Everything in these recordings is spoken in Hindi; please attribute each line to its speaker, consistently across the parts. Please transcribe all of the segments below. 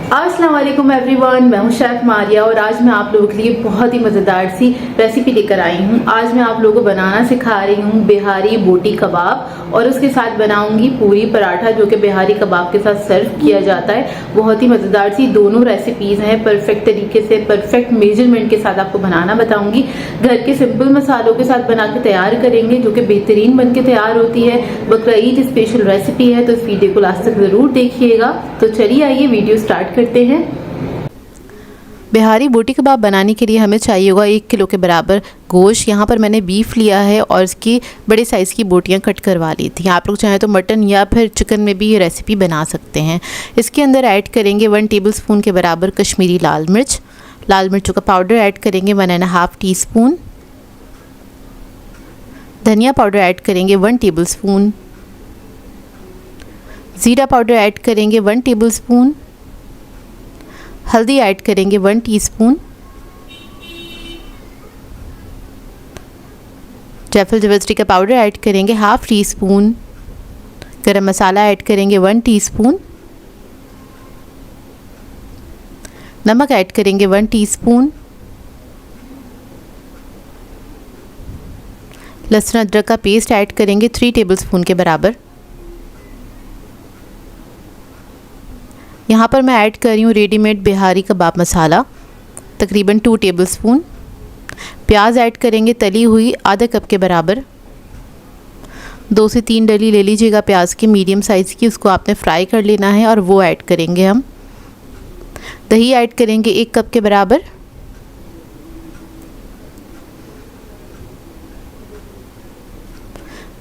Speaker 1: अस्सलाम वालेकुम एवरीवन, मैं हूं शेफ मारिया और आज मैं आप लोगों के लिए बहुत ही मज़ेदार सी रेसिपी लेकर आई हूं। आज मैं आप लोगों को बनाना सिखा रही हूं बिहारी बोटी कबाब और उसके साथ बनाऊंगी पूरी पराठा जो कि बिहारी कबाब के साथ सर्व किया जाता है। बहुत ही मज़ेदार सी दोनों रेसिपीज़ हैं। परफेक्ट तरीके से परफेक्ट मेजरमेंट के साथ आपको बनाना बताऊँगी। घर के सिंपल मसालों के साथ बना के तैयार करेंगे जो कि बेहतरीन बन के तैयार होती है। बकरीद स्पेशल रेसिपी है तो इस वीडियो को लास्ट तक ज़रूर देखिएगा। तो चलिए आइए वीडियो स्टार्ट करते हैं। बिहारी बोटी कबाब बनाने के लिए हमें चाहिए होगा 1 किलो के बराबर गोश्त। यहाँ पर मैंने बीफ लिया है और इसकी बड़े साइज़ की बोटियाँ कट करवा ली थी। आप लोग चाहें तो मटन या फिर चिकन में भी ये रेसिपी बना सकते हैं। इसके अंदर ऐड करेंगे 1 टेबलस्पून के बराबर कश्मीरी लाल मिर्चों का पाउडर ऐड करेंगे 1.5 टीस्पून। धनिया पाउडर ऐड करेंगे 1 टेबलस्पून। ज़ीरा पाउडर ऐड करेंगे 1 टेबलस्पून। हल्दी ऐड करेंगे 1 टीस्पून। जायफल जवित्री का पाउडर ऐड करेंगे 1/2 टीस्पून। गरम मसाला ऐड करेंगे 1 टीस्पून। नमक ऐड करेंगे 1 टीस्पून। लहसुन अदरक का पेस्ट ऐड करेंगे 3 टेबलस्पून के बराबर। यहाँ पर मैं ऐड कर रही हूँ रेडीमेड बिहारी कबाब मसाला तकरीबन 2 टेबलस्पून। प्याज ऐड करेंगे तली हुई आधा कप के बराबर। 2 से 3 डली ले लीजिएगा प्याज की मीडियम साइज़ की, उसको आपने फ्राई कर लेना है और वो ऐड करेंगे हम। दही ऐड करेंगे 1 कप के बराबर।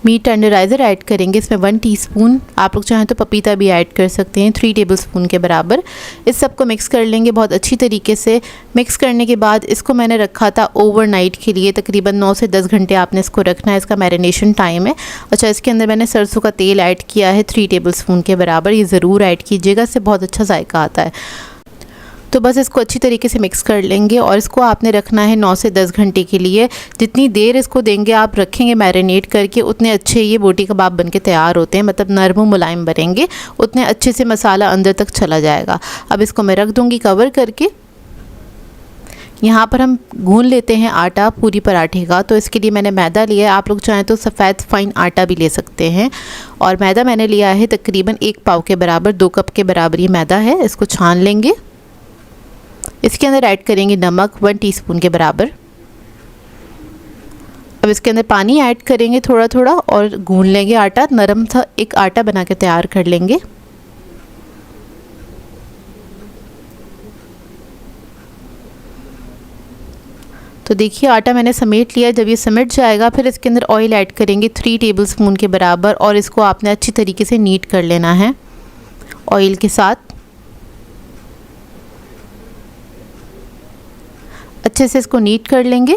Speaker 1: मीट टेंडराइज़र ऐड करेंगे इसमें 1 टीस्पून। आप लोग चाहें तो पपीता भी ऐड कर सकते हैं 3 टेबलस्पून के बराबर। इस सबको मिक्स कर लेंगे बहुत अच्छी तरीके से। मिक्स करने के बाद इसको मैंने रखा था ओवरनाइट के लिए, तकरीबन 9 से 10 घंटे आपने इसको रखना है, इसका मैरिनेशन टाइम है। अच्छा, इसके अंदर मैंने सरसों का तेल ऐड किया है 3 टेबलस्पून के बराबर। ये ज़रूर ऐड कीजिएगा, इससे बहुत अच्छा जायका आता है। तो बस इसको अच्छी तरीके से मिक्स कर लेंगे और इसको आपने रखना है 9 से 10 घंटे के लिए। जितनी देर इसको देंगे आप रखेंगे मैरिनेट करके, उतने अच्छे ये बोटी कबाब बन के तैयार होते हैं, मतलब नरम मुलायम बनेंगे, उतने अच्छे से मसाला अंदर तक चला जाएगा। अब इसको मैं रख दूँगी कवर करके। यहाँ पर हम गूंद लेते हैं आटा पूरी पराठे का। तो इसके लिए मैंने मैदा लिया है, आप लोग चाहें तो सफ़ेद फ़ाइन आटा भी ले सकते हैं। और मैदा मैंने लिया है तकरीबन 1 पाव के बराबर, 2 कप के बराबर ये मैदा है। इसको छान लेंगे। इसके अंदर ऐड करेंगे नमक 1 टीस्पून के बराबर। अब इसके अंदर पानी ऐड करेंगे थोड़ा थोड़ा और गूंद लेंगे आटा। नरम सा एक आटा बना के तैयार कर लेंगे। तो देखिए आटा मैंने समेट लिया। जब ये समेट जाएगा फिर इसके अंदर ऑयल ऐड करेंगे 3 टेबलस्पून के बराबर और इसको आपने अच्छी तरीके से नीट कर लेना है ऑयल के साथ। अच्छे से इसको नीट कर लेंगे।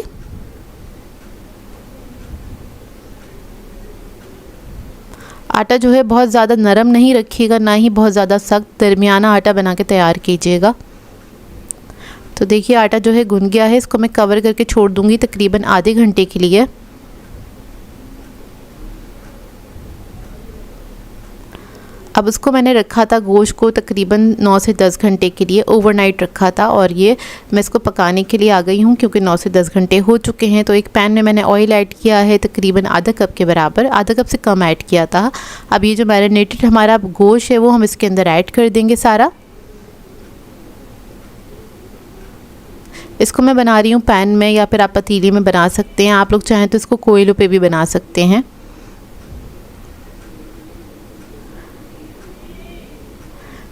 Speaker 1: आटा जो है बहुत ज़्यादा नरम नहीं रखिएगा, ना ही बहुत ज़्यादा सख्त, दरमियाना आटा बना के तैयार कीजिएगा। तो देखिए आटा जो है गुन गया है। इसको मैं कवर करके छोड़ दूंगी तकरीबन आधे घंटे के लिए। अब उसको मैंने रखा था गोश्त को तकरीबन 9 से 10 घंटे के लिए, ओवरनाइट रखा था और ये मैं इसको पकाने के लिए आ गई हूँ क्योंकि 9 से 10 घंटे हो चुके हैं। तो एक पैन में मैंने ऑयल ऐड किया है तकरीबन आधा कप के बराबर, आधा कप से कम ऐड किया था। अब ये जो मैरिनेटेड हमारा गोश्त है वो हम इसके अंदर ऐड कर देंगे सारा। इसको मैं बना रही हूँ पैन में या फिर आप पतीले में बना सकते हैं। आप लोग चाहें तो इसको कोयलों पे भी बना सकते हैं।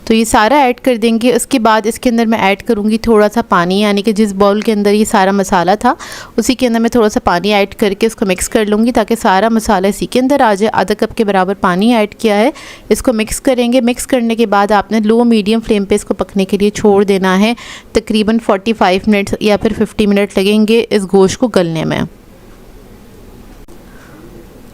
Speaker 1: तो ये सारा ऐड कर देंगे। उसके बाद इसके अंदर मैं ऐड करूँगी थोड़ा सा पानी, यानी कि जिस बाउल के अंदर ये सारा मसाला था उसी के अंदर मैं थोड़ा सा पानी ऐड करके इसको मिक्स कर लूँगी ताकि सारा मसाला इसी के अंदर आ जाए। आधा कप के बराबर पानी ऐड किया है। इसको मिक्स करेंगे। मिक्स करने के बाद आपने लो मीडियम फ्लेम पे इसको पकने के लिए छोड़ देना है। तकरीबन 45 मिनट या फिर 50 मिनट लगेंगे इस गोश्त को गलने में।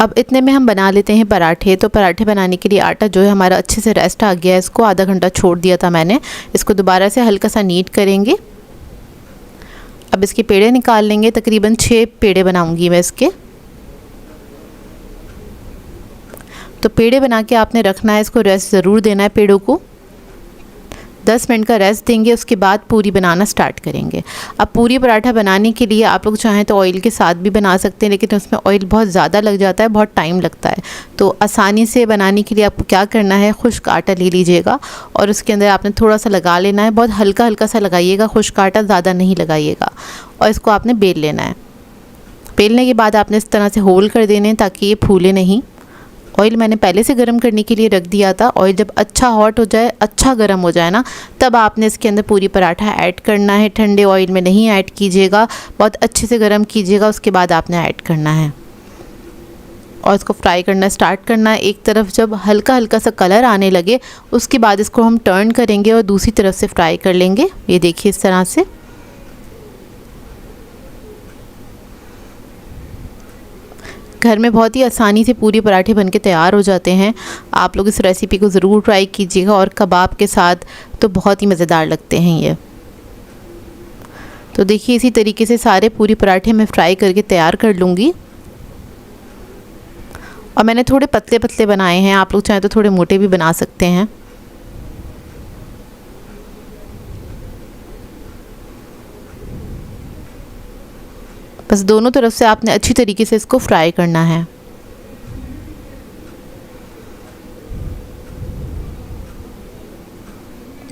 Speaker 1: अब इतने में हम बना लेते हैं पराठे। तो पराठे बनाने के लिए आटा जो है हमारा अच्छे से रेस्ट आ गया है। इसको आधा घंटा छोड़ दिया था मैंने। इसको दोबारा से हल्का सा नीट करेंगे। अब इसके पेड़े निकाल लेंगे। तकरीबन 6 पेड़े बनाऊंगी मैं इसके। तो पेड़े बना के आपने रखना है, इसको रेस्ट ज़रूर देना है पेड़ों को। 10 मिनट का रेस्ट देंगे, उसके बाद पूरी बनाना स्टार्ट करेंगे। अब पूरी पराठा बनाने के लिए आप लोग चाहें तो ऑयल के साथ भी बना सकते हैं, लेकिन उसमें ऑयल बहुत ज़्यादा लग जाता है, बहुत टाइम लगता है। तो आसानी से बनाने के लिए आपको क्या करना है, खुश्क आटा ले लीजिएगा और उसके अंदर आपने थोड़ा सा लगा लेना है, बहुत हल्का हल्का सा लगाइएगा, खुश्क आटा ज़्यादा नहीं लगाइएगा। और इसको आपने बेल लेना है। बेलने के बाद आपने इस तरह से होल कर देने हैं ताकि ये फूले नहीं। ऑयल मैंने पहले से गर्म करने के लिए रख दिया था। ऑयल जब अच्छा हॉट हो जाए, अच्छा गर्म हो जाए ना, तब आपने इसके अंदर पूरी पराठा ऐड करना है। ठंडे ऑयल में नहीं ऐड कीजिएगा, बहुत अच्छे से गर्म कीजिएगा, उसके बाद आपने ऐड करना है और इसको फ्राई करना स्टार्ट करना है। एक तरफ जब हल्का हल्का सा कलर आने लगे, उसके बाद इसको हम टर्न करेंगे और दूसरी तरफ से फ्राई कर लेंगे। ये देखिए इस तरह से। घर में बहुत ही आसानी से पूरी पराठे बनके तैयार हो जाते हैं। आप लोग इस रेसिपी को ज़रूर ट्राई कीजिएगा और कबाब के साथ तो बहुत ही मज़ेदार लगते हैं ये। तो देखिए इसी तरीके से सारे पूरी पराठे मैं फ्राई करके तैयार कर लूँगी। और मैंने थोड़े पतले पतले बनाए हैं, आप लोग चाहें तो थोड़े मोटे भी बना सकते हैं। बस दोनों तरफ से आपने अच्छी तरीके से इसको फ्राई करना है।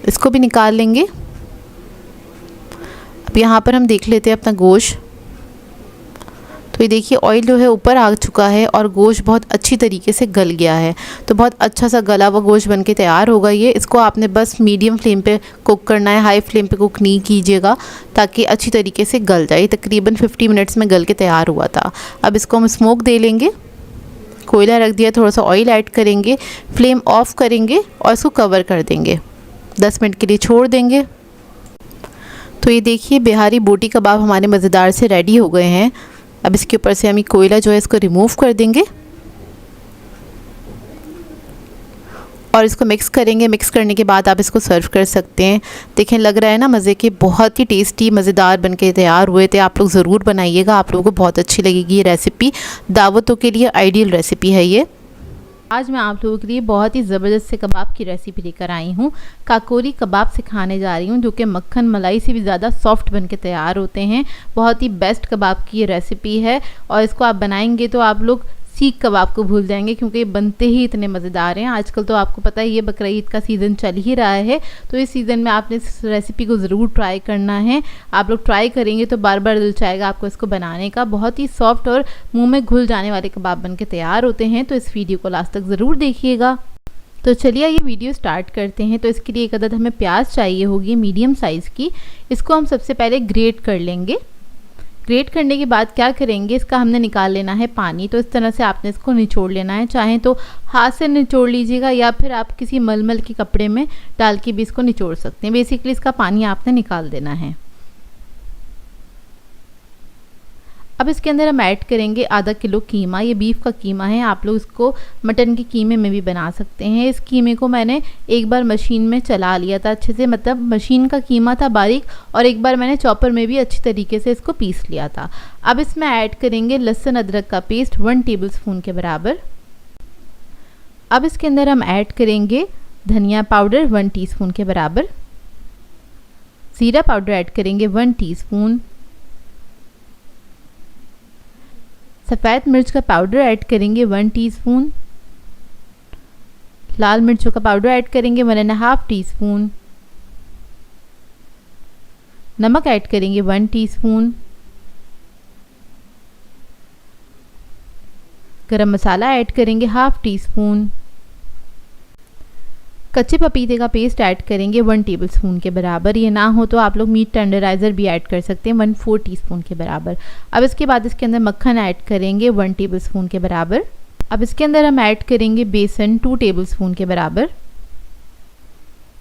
Speaker 1: इसको भी निकाल लेंगे। अब यहाँ पर हम देख लेते हैं अपना गोश्त। तो ये देखिए ऑयल जो है ऊपर आ चुका है और गोश्त बहुत अच्छी तरीके से गल गया है। तो बहुत अच्छा सा गला हुआ गोश्त बनके तैयार होगा ये। इसको आपने बस मीडियम फ्लेम पे कुक करना है, हाई फ्लेम पे कुक नहीं कीजिएगा ताकि अच्छी तरीके से गल जाए। तकरीबन 50 मिनट्स में गल के तैयार हुआ था। अब इसको हम स्मोक दे लेंगे। कोयला रख दिया, थोड़ा सा ऑयल ऐड करेंगे, फ्लेम ऑफ करेंगे और इसको कवर कर देंगे। 10 मिनट के लिए छोड़ देंगे। तो ये देखिए बिहारी बोटी कबाब हमारे मज़ेदार से रेडी हो गए हैं। अब इसके ऊपर से हम कोयला जो है इसको रिमूव कर देंगे और इसको मिक्स करेंगे। मिक्स करने के बाद आप इसको सर्व कर सकते हैं। देखें लग रहा है ना मज़े के, बहुत ही टेस्टी मज़ेदार बनके तैयार हुए थे। आप लोग ज़रूर बनाइएगा, आप लोगों को बहुत अच्छी लगेगी ये रेसिपी। दावतों के लिए आइडियल रेसिपी है ये। आज मैं आप लोगों के लिए बहुत ही ज़बरदस्त से कबाब की रेसिपी लेकर आई हूँ। काकोरी कबाब सिखाने जा रही हूँ, जो कि मक्खन मलाई से भी ज़्यादा सॉफ्ट बनके तैयार होते हैं। बहुत ही बेस्ट कबाब की ये रेसिपी है और इसको आप बनाएंगे तो आप लोग सीख कबाब को भूल जाएंगे, क्योंकि ये बनते ही इतने मज़ेदार हैं। आजकल तो आपको पता है ये बकरीद का सीज़न चल ही रहा है, तो इस सीज़न में आपने इस रेसिपी को ज़रूर ट्राई करना है। आप लोग ट्राई करेंगे तो बार बार दिल चाहेगा आपको इसको बनाने का। बहुत ही सॉफ्ट और मुंह में घुल जाने वाले कबाब बनके तैयार होते हैं। तो इस वीडियो को लास्ट तक ज़रूर देखिएगा। तो चलिए ये वीडियो स्टार्ट करते हैं। तो इसके लिए एक अदद हमें प्याज चाहिए होगी मीडियम साइज़ की। इसको हम सबसे पहले ग्रेट कर लेंगे। ग्रेट करने के बाद क्या करेंगे, इसका हमने निकाल लेना है पानी। तो इस तरह से आपने इसको निचोड़ लेना है। चाहें तो हाथ से निचोड़ लीजिएगा या फिर आप किसी मलमल के कपड़े में डाल के भी इसको निचोड़ सकते हैं। बेसिकली इसका पानी आपने निकाल देना है। अब इसके अंदर हम ऐड करेंगे आधा किलो कीमा। ये बीफ का कीमा है, आप लोग इसको मटन के कीमे में भी बना सकते हैं। इस कीमे को मैंने एक बार मशीन में चला लिया था अच्छे से, मतलब मशीन का कीमा था बारीक, और एक बार मैंने चॉपर में भी अच्छी तरीके से इसको पीस लिया था। अब इसमें ऐड करेंगे लहसुन अदरक का पेस्ट 1 टेबलस्पून के बराबर। अब इसके अंदर हम ऐड करेंगे धनिया पाउडर 1 टीस्पून के बराबर। ज़ीरा पाउडर ऐड करेंगे 1 टीस्पून। सफ़ेद मिर्च का पाउडर ऐड करेंगे 1 टीस्पून। लाल मिर्चों का पाउडर ऐड करेंगे 1.5 टीस्पून। नमक ऐड करेंगे 1 टीस्पून। गरम मसाला ऐड करेंगे 1/2 टीस्पून। कच्चे पपीते का पेस्ट ऐड करेंगे 1 टेबलस्पून के बराबर। ये ना हो तो आप लोग मीट टेंडराइज़र भी ऐड कर सकते हैं 1/4 टीस्पून के बराबर। अब इसके बाद इसके अंदर मक्खन ऐड करेंगे 1 टेबलस्पून के बराबर। अब इसके अंदर हम ऐड करेंगे बेसन 2 टेबलस्पून के बराबर।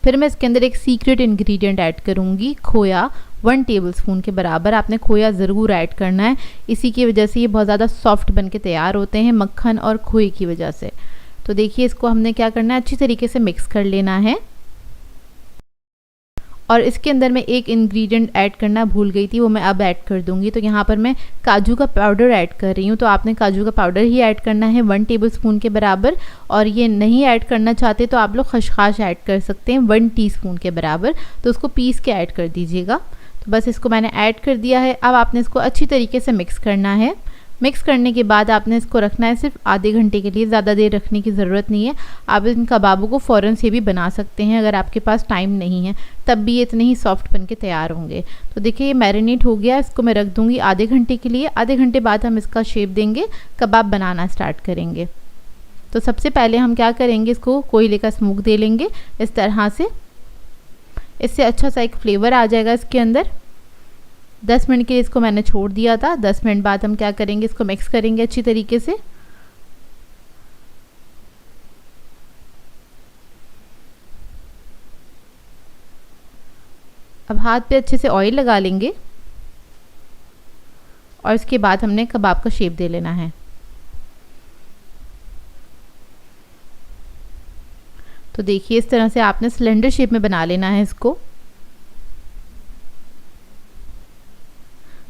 Speaker 1: फिर मैं इसके अंदर एक सीक्रेट इंग्रेडिएंट ऐड करूँगी, खोया 1 टेबलस्पून के बराबर। आपने खोया ज़रूर ऐड करना है, इसी की वजह से ये बहुत ज़्यादा सॉफ्ट बन के तैयार होते हैं, मक्खन और खोए की वजह से। तो देखिए इसको हमने क्या करना है, अच्छी तरीके से मिक्स कर लेना है और इसके अंदर मैं एक इंग्रेडिएंट ऐड करना भूल गई थी, वो मैं अब ऐड कर दूंगी। तो यहाँ पर मैं काजू का पाउडर ऐड कर रही हूँ। तो आपने काजू का पाउडर ही ऐड करना है 1 टेबलस्पून के बराबर, और ये नहीं ऐड करना चाहते तो आप लोग खसखस ऐड कर सकते हैं 1 टीस्पून के बराबर। तो उसको पीस के ऐड कर दीजिएगा। तो बस इसको मैंने ऐड कर दिया है। अब आपने इसको अच्छी तरीके से मिक्स करना है। मिक्स करने के बाद आपने इसको रखना है सिर्फ आधे घंटे के लिए, ज़्यादा देर रखने की ज़रूरत नहीं है। आप इन कबाबों को फ़ौरन से भी बना सकते हैं अगर आपके पास टाइम नहीं है, तब भी ये इतने ही सॉफ्ट बन के तैयार होंगे। तो देखिए ये मैरिनेट हो गया, इसको मैं रख दूँगी आधे घंटे के लिए। आधे घंटे बाद हम इसका शेप देंगे, कबाब बनाना स्टार्ट करेंगे। तो सबसे पहले हम क्या करेंगे, इसको कोयले का स्मोक दे लेंगे इस तरह से। इससे अच्छा सा एक फ्लेवर आ जाएगा इसके अंदर। 10 मिनट के लिए इसको मैंने छोड़ दिया था। 10 मिनट बाद हम क्या करेंगे, इसको मिक्स करेंगे अच्छी तरीके से। अब हाथ पे अच्छे से ऑयल लगा लेंगे और इसके बाद हमने कबाब का शेप दे लेना है। तो देखिए इस तरह से आपने सिलेंडर शेप में बना लेना है इसको।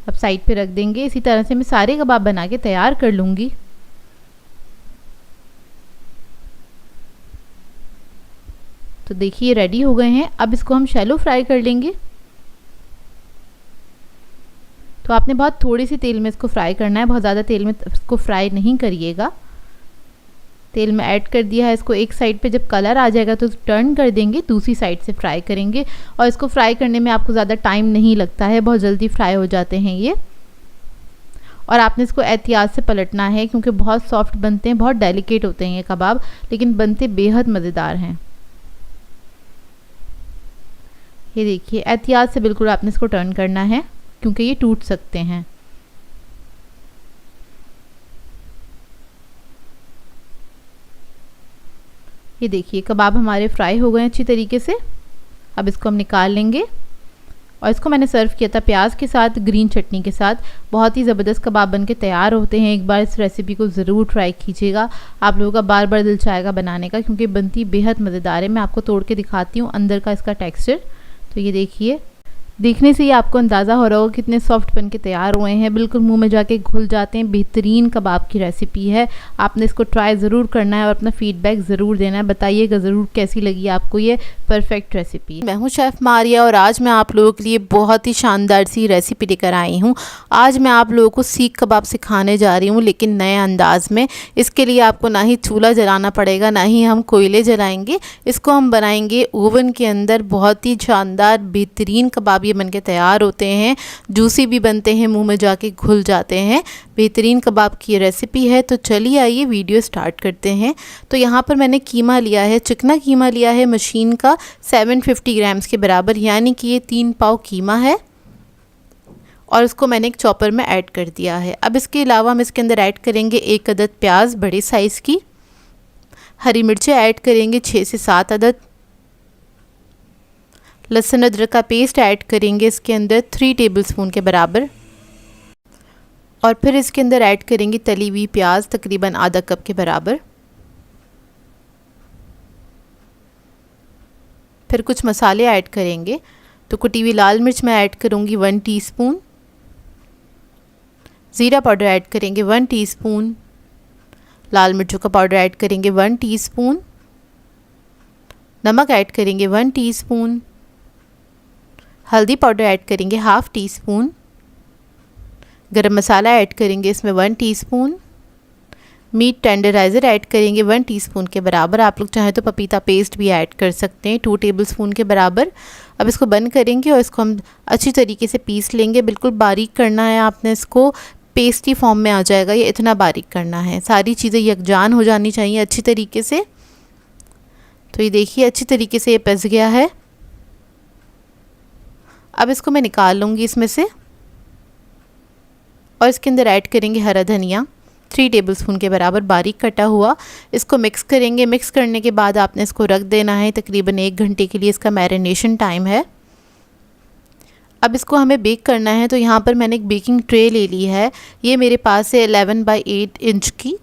Speaker 1: अब साइड पे रख देंगे। इसी तरह से मैं सारे कबाब बना के तैयार कर लूँगी। तो देखिए रेडी हो गए हैं। अब इसको हम शैलो फ्राई कर लेंगे। तो आपने बहुत थोड़ी सी तेल में इसको फ्राई करना है, बहुत ज़्यादा तेल में इसको फ्राई नहीं करिएगा। तेल में ऐड कर दिया है इसको। एक साइड पे जब कलर आ जाएगा तो टर्न कर देंगे, दूसरी साइड से फ्राई करेंगे। और इसको फ्राई करने में आपको ज़्यादा टाइम नहीं लगता है, बहुत जल्दी फ्राई हो जाते हैं ये। और आपने इसको एहतियात से पलटना है क्योंकि बहुत सॉफ्ट बनते हैं, बहुत डेलिकेट होते हैं ये कबाब, लेकिन बनते बेहद मज़ेदार हैं। ये देखिए एहतियात से बिल्कुल आपने इसको टर्न करना है क्योंकि ये टूट सकते हैं। ये देखिए कबाब हमारे फ्राई हो गए अच्छी तरीके से। अब इसको हम निकाल लेंगे और इसको मैंने सर्व किया था प्याज के साथ, ग्रीन चटनी के साथ। बहुत ही ज़बरदस्त कबाब बन के तैयार होते हैं। एक बार इस रेसिपी को ज़रूर ट्राई कीजिएगा, आप लोगों का बार बार दिल चाहेगा बनाने का क्योंकि बनती बेहद मज़ेदार है। मैं आपको तोड़ के दिखाती हूँ अंदर का इसका टेक्सचर। तो ये देखिए, देखने से ही आपको अंदाज़ा हो रहा होगा कितने सॉफ्ट बन के तैयार हुए हैं, बिल्कुल मुंह में जाके घुल जाते हैं। बेहतरीन कबाब की रेसिपी है, आपने इसको ट्राई ज़रूर करना है और अपना फीडबैक ज़रूर देना है। बताइएगा ज़रूर कैसी लगी आपको ये परफेक्ट रेसिपी। मैं हूँ शेफ़ मारिया और आज मैं आप लोगों के लिए बहुत ही शानदार सी रेसिपी लेकर आई हूँ। आज मैं आप लोगों को सीख कबाब सिखाने जा रही हूँ, लेकिन नए अंदाज में। इसके लिए आपको ना ही चूल्हा जलाना पड़ेगा, ना ही हम कोयले जलाएंगे। इसको हम बनाएंगे ओवन के अंदर। बहुत ही शानदार बेहतरीन कबाब ये बन के तैयार होते हैं, जूसी भी बनते हैं, मुंह में जाके घुल जाते हैं। बेहतरीन कबाब की रेसिपी है। तो चलिए आइए वीडियो स्टार्ट करते हैं। तो यहाँ पर मैंने कीमा लिया है, चिकना कीमा लिया है मशीन का 750 ग्राम्स के बराबर, यानी कि ये 3 पाव कीमा है। और उसको मैंने एक चॉपर में ऐड कर दिया है। अब इसके अलावा हम इसके अंदर ऐड करेंगे 1 अदद प्याज बड़े साइज़ की, हरी मिर्चें ऐड करेंगे 6 से 7 अदद, लहसुन अदरक का पेस्ट ऐड करेंगे इसके अंदर 3 टेबलस्पून के बराबर। और फिर इसके अंदर ऐड करेंगे तली हुई प्याज तकरीबन आधा कप के बराबर। फिर कुछ मसाले ऐड करेंगे। तो कुटी हुई लाल मिर्च मैं ऐड करूँगी 1 टीस्पून, ज़ीरा पाउडर ऐड करेंगे 1 टीस्पून, लाल मिर्चों का पाउडर ऐड करेंगे 1 टीस्पून, नमक ऐड करेंगे 1 टीस्पून, हल्दी पाउडर ऐड करेंगे 1/2 टीस्पून, गरम मसाला ऐड करेंगे इसमें 1 टीस्पून, मीट टेंडराइज़र ऐड करेंगे 1 टीस्पून के बराबर। आप लोग चाहें तो पपीता पेस्ट भी ऐड कर सकते हैं 2 टेबलस्पून के बराबर। अब इसको बंद करेंगे और इसको हम अच्छी तरीके से पीस लेंगे। बिल्कुल बारीक करना है आपने इसको, पेस्टी फॉर्म में आ जाएगा ये, इतना बारीक करना है। सारी चीज़ें यकजान हो जानी चाहिए अच्छी तरीके से। तो ये देखिए अच्छी तरीके से ये पिस गया है। अब इसको मैं निकाल लूँगी इसमें से और इसके अंदर ऐड करेंगे हरा धनिया 3 टेबलस्पून के बराबर बारीक कटा हुआ। इसको मिक्स करेंगे। मिक्स करने के बाद आपने इसको रख देना है, तकरीबन 1 घंटे के लिए इसका मैरिनेशन टाइम है। अब इसको हमें बेक करना है। तो यहाँ पर मैंने एक बेकिंग ट्रे ले ली है, ये मेरे पास है 11 बाई 8 इंच की।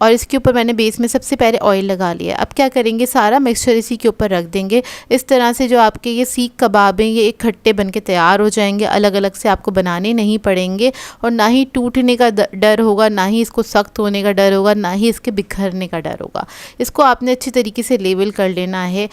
Speaker 1: और इसके ऊपर मैंने बेस में सबसे पहले ऑयल लगा लिया। अब क्या करेंगे, सारा मिक्सचर इसी के ऊपर रख देंगे। इस तरह से जो आपके ये सीख कबाब हैं ये एक खट्टे बन के तैयार हो जाएंगे। अलग अलग से आपको बनाने नहीं पड़ेंगे और ना ही टूटने का डर होगा, ना ही इसको सख्त होने का डर होगा, ना ही इसके बिखरने का डर होगा। इसको आपने अच्छी तरीके से लेवल कर लेना है।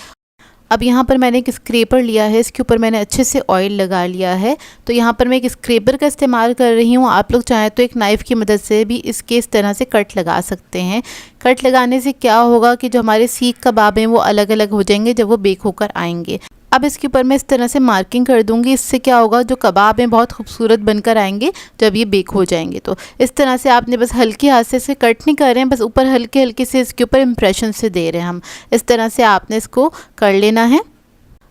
Speaker 1: अब यहाँ पर मैंने एक स्क्रैपर लिया है, इसके ऊपर मैंने अच्छे से ऑयल लगा लिया है। तो यहाँ पर मैं एक स्क्रैपर का इस्तेमाल कर रही हूँ। आप लोग चाहें तो एक नाइफ़ की मदद से भी इसके इस तरह से कट लगा सकते हैं। कट लगाने से क्या होगा कि जो हमारे सीख कबाब हैं वो अलग अलग हो जाएंगे जब वो बेक होकर आएंगे। अब इसके ऊपर मैं इस तरह से मार्किंग कर दूंगी। इससे क्या होगा, जो कबाब हैं बहुत खूबसूरत बनकर आएंगे जब ये बेक हो जाएंगे। तो इस तरह से आपने बस हल्के हाथ से इसे कट नहीं कर रहे हैं, बस ऊपर हल्के हल्के से इसके ऊपर इम्प्रेशन से दे रहे हैं हम। इस तरह से आपने इसको कर लेना है।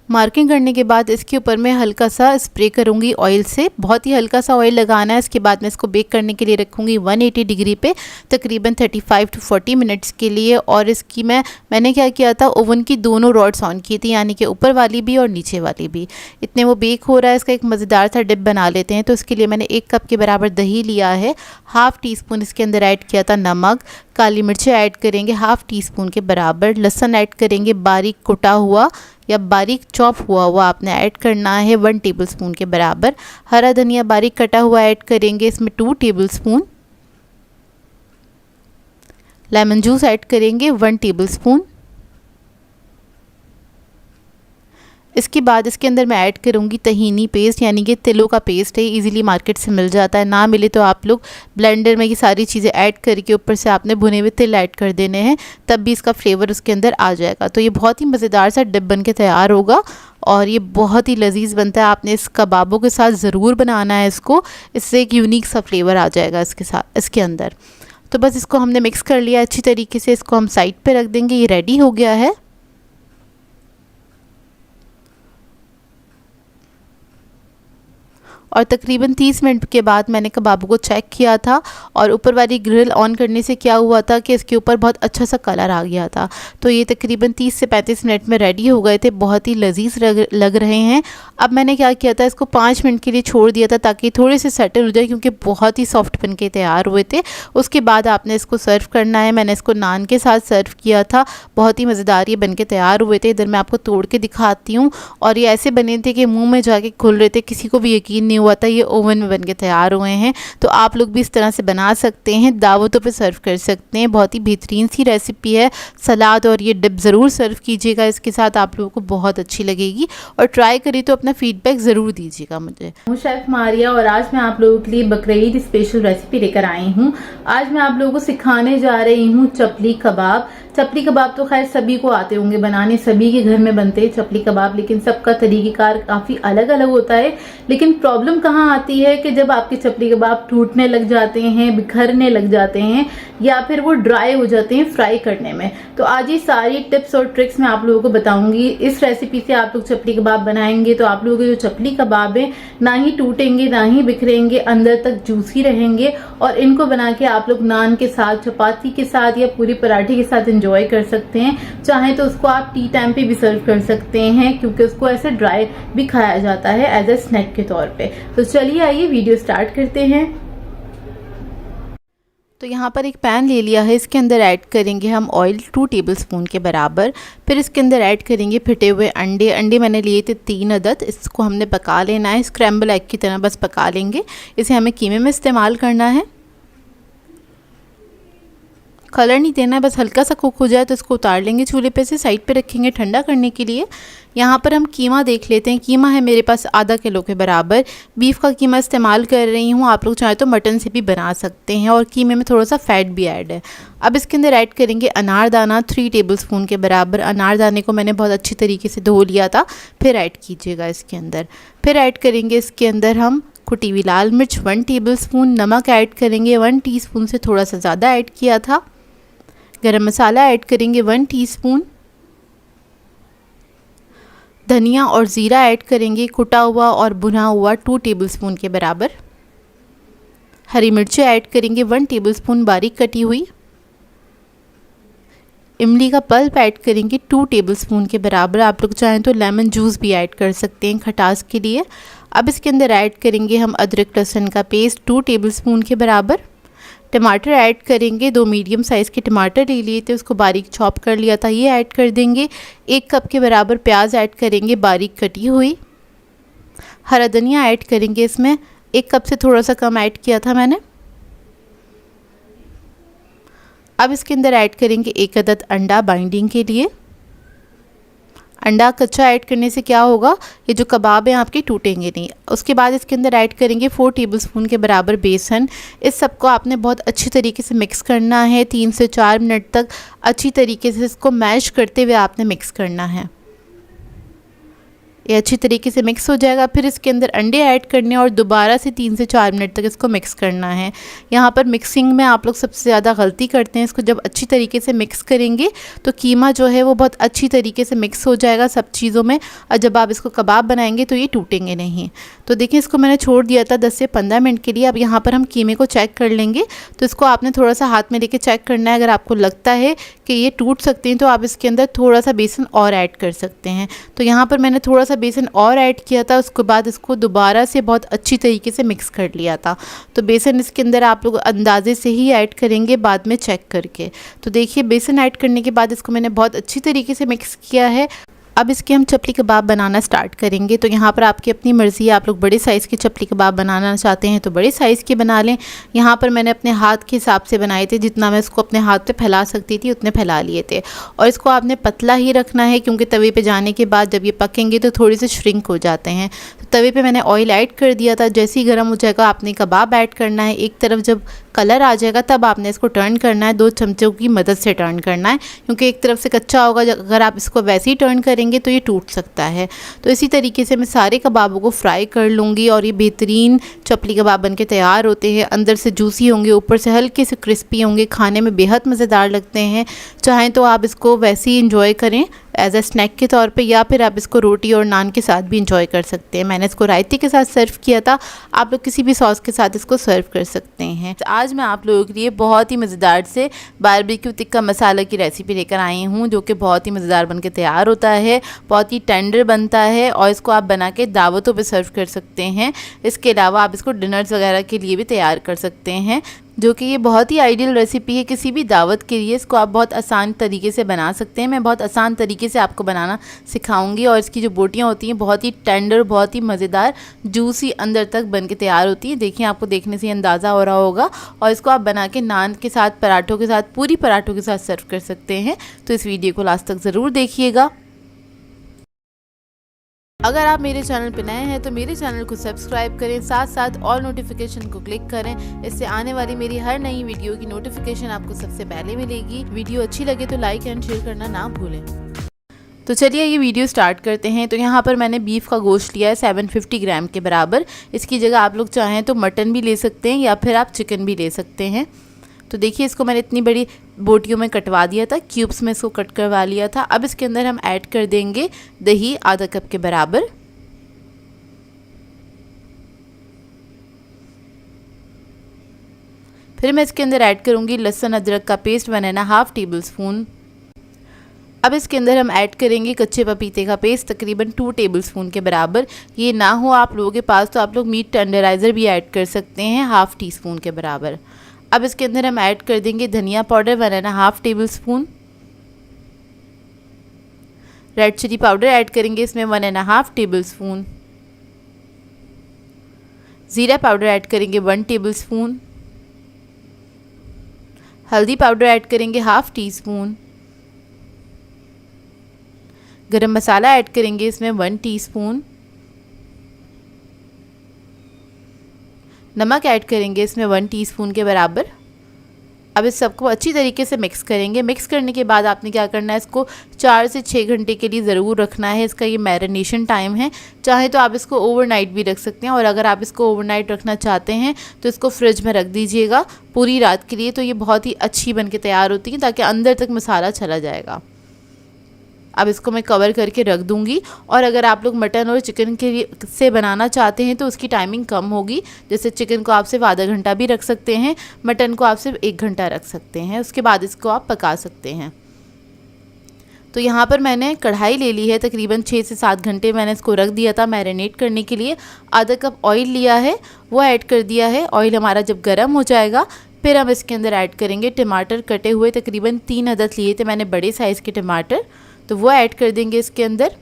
Speaker 1: मार्किंग करने के बाद इसके ऊपर मैं हल्का सा स्प्रे करूंगी ऑयल से। बहुत ही हल्का सा ऑयल लगाना है। इसके बाद मैं इसको बेक करने के लिए रखूंगी 180 डिग्री पे तकरीबन 35 to 40 मिनट्स के लिए। और इसकी मैंने क्या किया था, ओवन की दोनों रॉड्स ऑन की थी, यानी कि ऊपर वाली भी और नीचे वाली भी। इतने वो बेक हो रहा है। इसका एक मज़ेदार सा डिप बना लेते हैं। तो इसके लिए मैंने 1 कप के बराबर दही लिया है। हाफ़ टी स्पून इसके अंदर ऐड किया था नमक। काली मिर्चें ऐड करेंगे 1/2 टीस्पून के बराबर। लहसुन ऐड करेंगे बारीक कुटा हुआ या बारीक चॉप हुआ आपने ऐड करना है 1 टेबलस्पून के बराबर। हरा धनिया बारीक कटा हुआ ऐड करेंगे इसमें 2 टेबलस्पून। लेमन जूस ऐड करेंगे 1 टेबलस्पून। इसके बाद इसके अंदर मैं ऐड करूँगी तहीनी पेस्ट, यानी कि तिलों का पेस्ट है। इजीली मार्केट से मिल जाता है, ना मिले तो आप लोग ब्लेंडर में ये सारी चीज़ें ऐड करके ऊपर से आपने भुने हुए तिल ऐड कर देने हैं, तब भी इसका फ्लेवर उसके अंदर आ जाएगा। तो ये बहुत ही मज़ेदार सा डिप बन के तैयार होगा और ये बहुत ही लजीज बनता है। आपने इस कबाबों के साथ ज़रूर बनाना है इसको, इससे एक यूनिक सा फ्लेवर आ जाएगा इसके साथ इसके अंदर। तो बस इसको हमने मिक्स कर लिया अच्छी तरीके से। इसको हम साइड पर रख देंगे। ये रेडी हो गया है। और तकरीबन 30 मिनट के बाद मैंने कबाबों को चेक किया था और ऊपर वाली ग्रिल ऑन करने से क्या हुआ था कि इसके ऊपर बहुत अच्छा सा कलर आ गया था। तो ये तकरीबन 30 से 35 मिनट में रेडी हो गए थे। बहुत ही लजीज लग रहे हैं। अब मैंने क्या किया था, इसको 5 मिनट के लिए छोड़ दिया था ताकि थोड़े से सेटल हो जाए, क्योंकि बहुत ही सॉफ्ट बन के तैयार हुए थे। उसके बाद आपने इसको सर्व करना है। मैंने इसको नान के साथ सर्व किया था। बहुत ही मज़ेदार ये बन के तैयार हुए थे। इधर मैं आपको तोड़ के दिखाती हूँ। और ये ऐसे बने थे कि मुँह में जाके खुल रहे थे, किसी को भी यकीन नहीं हुआ था ये ओवन में बन के तैयार हुए हैं। तो आप लोग भी इस तरह से बना सकते हैं, दावतों पे सर्व कर सकते हैं। बहुत ही बेहतरीन सी रेसिपी है। सलाद और ये डिप ज़रूर सर्व कीजिएगा इसके साथ, आप लोगों को बहुत अच्छी लगेगी। और ट्राई करिए तो अपना फीडबैक ज़रूर दीजिएगा मुझे।
Speaker 2: हूँ शेफ़ मारिया और आज मैं आप लोगों के लिए बकरीद स्पेशल रेसिपी लेकर आई हूँ। आज मैं आप लोगों को सिखाने जा रही हूँ चपली कबाब। चपली कबाब तो खैर सभी को आते होंगे बनाने, सभी के घर में बनते हैं चपली कबाब, लेकिन सबका तरीक़ेकार काफ़ी अलग अलग होता है। लेकिन प्रॉब्लम कहाँ आती है कि जब आपके चपली कबाब टूटने लग जाते हैं, बिखरने लग जाते हैं, या फिर वो ड्राई हो जाते हैं फ्राई करने में। तो आज ये सारी टिप्स और ट्रिक्स मैं आप लोगों को बताऊंगी। इस रेसिपी से आप लोग चपली कबाब बनाएंगे तो आप लोगों के जो चपली कबाब है ना ही टूटेंगे, ना ही बिखरेंगे, अंदर तक जूसी रहेंगे। और इनको बना के आप लोग नान के साथ, चपाती के साथ या पूरी पराठे के साथ एंजॉय कर सकते हैं। चाहे तो उसको आप टी टाइम पे भी सर्व कर सकते हैं, क्योंकि उसको ऐसे ड्राई भी खाया जाता है एज ए स्नैक के तौर पे। तो चलिए आइए वीडियो स्टार्ट करते हैं।
Speaker 1: तो यहाँ पर एक पैन ले लिया है, इसके अंदर ऐड करेंगे हम ऑयल 2 टेबलस्पून के बराबर। फिर इसके अंदर ऐड करेंगे फिटे हुए अंडे मैंने लिए थे 3 अदद। इसको हमने पका लेना है, स्क्रैम्बल एग की तरह बस पका लेंगे। इसे हमें कीमे में इस्तेमाल करना है। कलर नहीं देना है, बस हल्का सा कुक हो जाए तो इसको उतार लेंगे चूल्हे पे से, साइड पे रखेंगे ठंडा करने के लिए। यहाँ पर हम कीमा देख लेते हैं। कीमा है मेरे पास आधा किलो के बराबर। बीफ का कीमा इस्तेमाल कर रही हूँ, आप लोग चाहे तो मटन से भी बना सकते हैं। और कीमे में थोड़ा सा फैट भी ऐड है। अब इसके अंदर ऐड करेंगे अनारदाना 3 टेबलस्पून के बराबर। अनारदाने को मैंने बहुत अच्छी तरीके से धो लिया था, फिर ऐड कीजिएगा इसके अंदर। फिर ऐड करेंगे इसके अंदर हम कुटी हुई लाल मिर्च 1 टेबलस्पून। नमक ऐड करेंगे 1 टीस्पून से थोड़ा सा ज़्यादा ऐड किया था। गरम मसाला ऐड करेंगे 1 टीस्पून। धनिया और ज़ीरा ऐड करेंगे कुटा हुआ और भुना हुआ 2 टेबलस्पून के बराबर। हरी मिर्चें ऐड करेंगे 1 टेबलस्पून बारीक कटी हुई। इमली का पल्प ऐड करेंगे 2 टेबलस्पून के बराबर। आप लोग चाहें तो लेमन जूस भी ऐड कर सकते हैं खटास के लिए। अब इसके अंदर ऐड करेंगे हम अदरक लहसुन का पेस्ट 2 टेबलस्पून के बराबर। टमाटर ऐड करेंगे, 2 मीडियम साइज़ के टमाटर ले लिए थे, उसको बारीक चॉप कर लिया था, ये ऐड कर देंगे। 1 कप के बराबर प्याज ऐड करेंगे बारीक कटी हुई। हरा धनिया ऐड करेंगे इसमें, 1 कप से थोड़ा सा कम ऐड किया था मैंने। अब इसके अंदर ऐड करेंगे 1 अदद अंडा बाइंडिंग के लिए। अंडा कच्चा ऐड करने से क्या होगा, ये जो कबाब हैं आपके टूटेंगे नहीं। उसके बाद इसके अंदर ऐड करेंगे 4 टेबलस्पून के बराबर बेसन। इस सबको आपने बहुत अच्छी तरीके से मिक्स करना है, 3 से 4 मिनट तक अच्छी तरीके से इसको मैश करते हुए आपने मिक्स करना है। ये अच्छी तरीके से मिक्स हो जाएगा। फिर इसके अंदर अंडे ऐड करने और दोबारा से 3 से 4 मिनट तक इसको मिक्स करना है। यहाँ पर मिक्सिंग में आप लोग सबसे ज़्यादा गलती करते हैं। इसको जब अच्छी तरीके से मिक्स करेंगे तो कीमा जो है वो बहुत अच्छी तरीके से मिक्स हो जाएगा सब चीज़ों में, और जब आप इसको कबाब बनाएंगे तो ये टूटेंगे नहीं। तो देखिए इसको मैंने छोड़ दिया था 10 से 15 मिनट के लिए। अब यहाँ पर हम कीमे को चेक कर लेंगे। तो इसको आपने थोड़ा सा हाथ में लेके चेक करना है। अगर आपको लगता है कि ये टूट सकते हैं तो आप इसके अंदर थोड़ा सा बेसन और ऐड कर सकते हैं। तो यहाँ पर मैंने थोड़ा सा बेसन और ऐड किया था, उसके बाद इसको दोबारा से बहुत अच्छी तरीके से मिक्स कर लिया था। तो बेसन इसके अंदर आप लोग अंदाजे से ही ऐड करेंगे बाद में चेक करके। तो देखिए बेसन ऐड करने के बाद इसको मैंने बहुत अच्छी तरीके से मिक्स किया है। अब इसके हम चपली कबाब बनाना स्टार्ट करेंगे। तो यहाँ पर आपकी अपनी मर्ज़ी है, आप लोग बड़े साइज़ की चपली कबाब बनाना चाहते हैं तो बड़े साइज़ के बना लें। यहाँ पर मैंने अपने हाथ के हिसाब से बनाए थे, जितना मैं इसको अपने हाथ पे फैला सकती थी उतने फैला लिए थे। और इसको आपने पतला ही रखना है, क्योंकि तवे पे जाने के बाद जब ये पकेंगे तो थोड़ी से श्रिंक हो जाते हैं। तो तवे पे मैंने ऑयल ऐड कर दिया था। जैसे ही गर्म हो जाएगा आपने कबाब ऐड करना है। एक तरफ जब कलर आ जाएगा तब आपने इसको टर्न करना है, 2 चमचों की मदद से टर्न करना है, क्योंकि एक तरफ से कच्चा होगा। अगर आप इसको वैसे ही टर्न करेंगे तो ये टूट सकता है। तो इसी तरीके से मैं सारे कबाबों को फ्राई कर लूँगी और ये बेहतरीन चपली कबाब बन के तैयार होते हैं। अंदर से जूसी होंगे, ऊपर से हल्के से क्रिस्पी होंगे, खाने में बेहद मज़ेदार लगते हैं। चाहें तो आप इसको वैसे ही इंजॉय करें एज अ स्नैक के तौर पे, या फिर आप इसको रोटी और नान के साथ भी इंजॉय कर सकते हैं। मैंने इसको रायते के साथ सर्व किया था, आप लोग किसी भी सॉस के साथ इसको सर्व कर सकते हैं। आज मैं आप लोगों के लिए बहुत ही मज़ेदार से बारबेक्यू टिक्का मसाला की रेसिपी लेकर आई हूँ, जो कि बहुत ही मज़ेदार बन के तैयार होता है, बहुत ही टेंडर बनता है और इसको आप बना के दावतों पर सर्व कर सकते हैं। इसके अलावा आप इसको डिनर्स वगैरह के लिए भी तैयार कर सकते हैं, जो कि ये बहुत ही आइडियल रेसिपी है किसी भी दावत के लिए। इसको आप बहुत आसान तरीके से बना सकते हैं। मैं बहुत आसान तरीके से आपको बनाना सिखाऊंगी। और इसकी जो बोटियां होती हैं बहुत ही टेंडर, बहुत ही मज़ेदार, जूसी अंदर तक बन के तैयार होती हैं। देखिए आपको देखने से अंदाज़ा हो रहा होगा। और इसको आप बना के नान के साथ, पराठों के साथ, पूरी पराठों के साथ सर्व कर सकते हैं। तो इस वीडियो को लास्ट तक ज़रूर देखिएगा। अगर आप मेरे चैनल पर नए हैं तो मेरे चैनल को सब्सक्राइब करें, साथ साथ ऑल नोटिफिकेशन को क्लिक करें। इससे आने वाली मेरी हर नई वीडियो की नोटिफिकेशन आपको सबसे पहले मिलेगी। वीडियो अच्छी लगे तो लाइक एंड शेयर करना ना भूलें। तो चलिए ये वीडियो स्टार्ट करते हैं। तो यहाँ पर मैंने बीफ का गोश्त लिया है 750 ग्राम के बराबर। इसकी जगह आप लोग चाहें तो मटन भी ले सकते हैं या फिर आप चिकन भी ले सकते हैं। तो देखिए इसको मैंने इतनी बड़ी बोटियों में कटवा दिया था, क्यूब्स में इसको कट करवा लिया था। अब इसके अंदर हम ऐड कर देंगे दही आधा कप के बराबर। फिर मैं इसके अंदर ऐड करूंगी लहसुन अदरक का पेस्ट 1.5 टेबलस्पून। अब इसके अंदर हम ऐड करेंगे कच्चे पपीते का पेस्ट तकरीबन 2 टेबलस्पून के बराबर। ये ना हो आप लोगों के पास तो आप लोग मीट टेंडराइज़र भी ऐड कर सकते हैं, 1/2 टीस्पून के बराबर। अब इसके अंदर हम ऐड कर देंगे धनिया powder 1.5 tablespoon. Red chilli powder add करेंगे इसमें 1.5 टेबलस्पून। ज़ीरा पाउडर ऐड करेंगे 1 टेबलस्पून। हल्दी पाउडर ऐड करेंगे 1/2 टीस्पून। गरम मसाला ऐड करेंगे इसमें 1 टीस्पून। नमक ऐड करेंगे इसमें 1 टीस्पून के बराबर। अब इस सबको अच्छी तरीके से मिक्स करेंगे। मिक्स करने के बाद आपने क्या करना है, इसको 4 से 6 घंटे के लिए ज़रूर रखना है। इसका ये मैरिनेशन टाइम है। चाहे तो आप इसको ओवरनाइट भी रख सकते हैं, और अगर आप इसको ओवरनाइट रखना चाहते हैं तो इसको फ्रिज में रख दीजिएगा पूरी रात के लिए। तो ये बहुत ही अच्छी बन के तैयार होती है, ताकि अंदर तक मसाला चला जाएगा। अब इसको मैं कवर करके रख दूंगी। और अगर आप लोग मटन और चिकन के लिए से बनाना चाहते हैं तो उसकी टाइमिंग कम होगी। जैसे चिकन को आप सिर्फ आधा घंटा भी रख सकते हैं, मटन को आप सिर्फ 1 घंटा रख सकते हैं। उसके बाद इसको आप पका सकते हैं। तो यहाँ पर मैंने कढ़ाई ले ली है, तकरीबन 6 से 7 घंटे मैंने इसको रख दिया था मैरिनेट करने के लिए। आधा कप ऑयल लिया है, वो ऐड कर दिया है। ऑयल हमारा जब गर्म हो जाएगा फिर हम इसके अंदर ऐड करेंगे टमाटर कटे हुए, तकरीबन 3 अदद लिए थे मैंने बड़े साइज़ के टमाटर, तो वो ऐड कर देंगे इसके अंदर।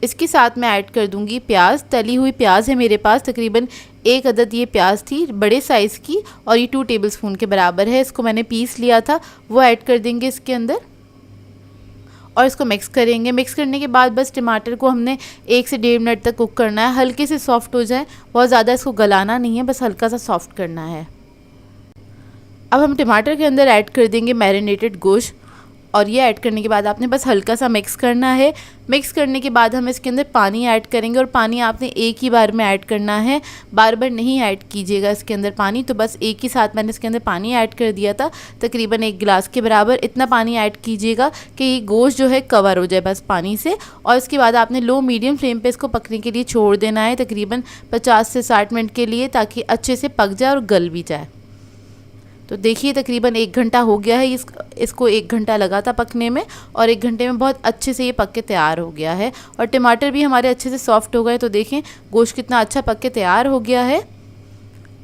Speaker 1: इसके साथ मैं ऐड कर दूंगी प्याज, तली हुई प्याज है मेरे पास, तकरीबन 1 अदद ये प्याज थी बड़े साइज़ की और ये 2 टेबलस्पून के बराबर है। इसको मैंने पीस लिया था, वो ऐड कर देंगे इसके अंदर और इसको मिक्स करेंगे। मिक्स करने के बाद बस टमाटर को हमने 1 से 1.5 मिनट तक कुक करना है, हल्के से सॉफ्ट हो जाए, बहुत ज़्यादा इसको गलाना नहीं है, बस हल्का सा सॉफ्ट करना है। अब हम टमाटर के अंदर ऐड कर देंगे मैरिनेटेड गोश्त और ये ऐड करने के बाद आपने बस हल्का सा मिक्स करना है। मिक्स करने के बाद हम इसके अंदर पानी ऐड करेंगे और पानी आपने एक ही बार में ऐड करना है, बार बार नहीं ऐड कीजिएगा इसके अंदर पानी। तो बस एक ही साथ मैंने इसके अंदर पानी ऐड कर दिया था, तकरीबन 1 गिलास के बराबर। इतना पानी ऐड कीजिएगा कि ये गोश्त जो है कवर हो जाए बस पानी से। और इसके बाद आपने लो मीडियम फ्लेम पे इसको पकने के लिए छोड़ देना है, तकरीबन 50 से 60 मिनट के लिए, ताकि अच्छे से पक जाए और गल भी जाए। तो देखिए तकरीबन 1 घंटा हो गया है, इसको 1 घंटा लगा था पकने में और 1 घंटे में बहुत अच्छे से ये पक के तैयार हो गया है और टमाटर भी हमारे अच्छे से सॉफ्ट हो गए। तो देखें गोश्त कितना अच्छा पक के तैयार हो गया है।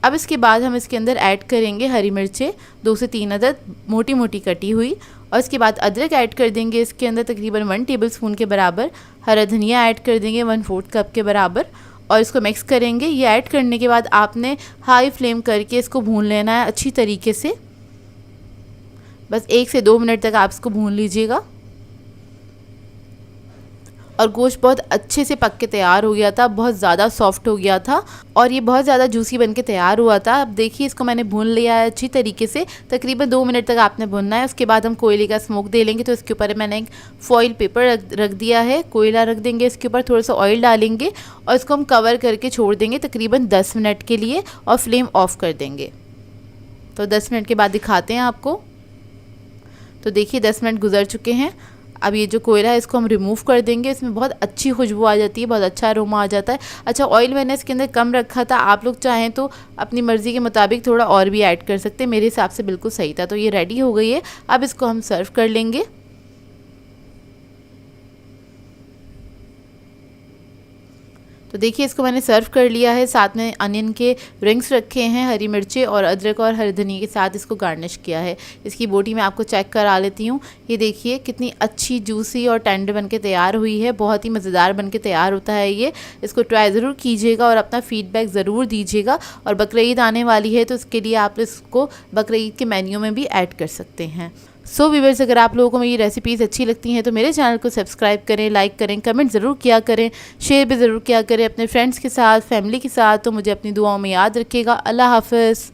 Speaker 1: अब इसके बाद हम इसके अंदर ऐड करेंगे हरी मिर्चें 2 से 3 अदद मोटी मोटी कटी हुई और इसके बाद अदरक ऐड कर देंगे इसके अंदर तकरीबन 1 टेबलस्पून के बराबर। हरा धनिया ऐड कर देंगे 1/4 कप के बराबर और इसको मिक्स करेंगे। ये ऐड करने के बाद आपने हाई फ्लेम करके इसको भून लेना है अच्छी तरीके से, बस 1 से 2 मिनट तक आप इसको भून लीजिएगा। और गोश्त बहुत अच्छे से पक के तैयार हो गया था, बहुत ज़्यादा सॉफ्ट हो गया था और ये बहुत ज़्यादा जूसी बन के तैयार हुआ था। अब देखिए इसको मैंने भून लिया है अच्छी तरीके से, तकरीबन 2 मिनट तक आपने भूनना है। उसके बाद हम कोयले का स्मोक दे लेंगे, तो इसके ऊपर मैंने एक फॉइल पेपर रख दिया है, कोयला रख देंगे, इसके ऊपर थोड़ा सा ऑयल डालेंगे और इसको हम कवर करके छोड़ देंगे तकरीबन 10 मिनट के लिए और फ्लेम ऑफ कर देंगे। तो 10 मिनट के बाद दिखाते हैं आपको। तो देखिए 10 मिनट गुजर चुके हैं। अब ये जो कोयला है इसको हम रिमूव कर देंगे, इसमें बहुत अच्छी खुशबू आ जाती है, बहुत अच्छा अरोमा आ जाता है। अच्छा ऑयल मैंने इसके अंदर कम रखा था, आप लोग चाहें तो अपनी मर्ज़ी के मुताबिक थोड़ा और भी ऐड कर सकते हैं, मेरे हिसाब से बिल्कुल सही था। तो ये रेडी हो गई है, अब इसको हम सर्व कर लेंगे। तो देखिए इसको मैंने सर्व कर लिया है, साथ में अनियन के रिंग्स रखे हैं, हरी मिर्चें और अदरक और हरी धनिया के साथ इसको गार्निश किया है। इसकी बोटी मैं आपको चेक करा लेती हूँ। ये देखिए कितनी अच्छी जूसी और टेंडर बन के तैयार हुई है, बहुत ही मज़ेदार बन के तैयार होता है ये। इसको ट्राई ज़रूर कीजिएगा और अपना फ़ीडबैक ज़रूर दीजिएगा। और बकरीद आने वाली है तो इसके लिए आप इसको बकरीद के मेन्यू में भी ऐड कर सकते हैं। सो व्यूअर्स, अगर आप लोगों को मेरी रेसिपीज़ अच्छी लगती हैं तो मेरे चैनल को सब्सक्राइब करें, लाइक करें, कमेंट ज़रूर किया करें, शेयर भी ज़रूर किया करें अपने फ्रेंड्स के साथ, फैमिली के साथ। तो मुझे अपनी दुआओं में याद रखिएगा। अल्लाह हाफ़िज़।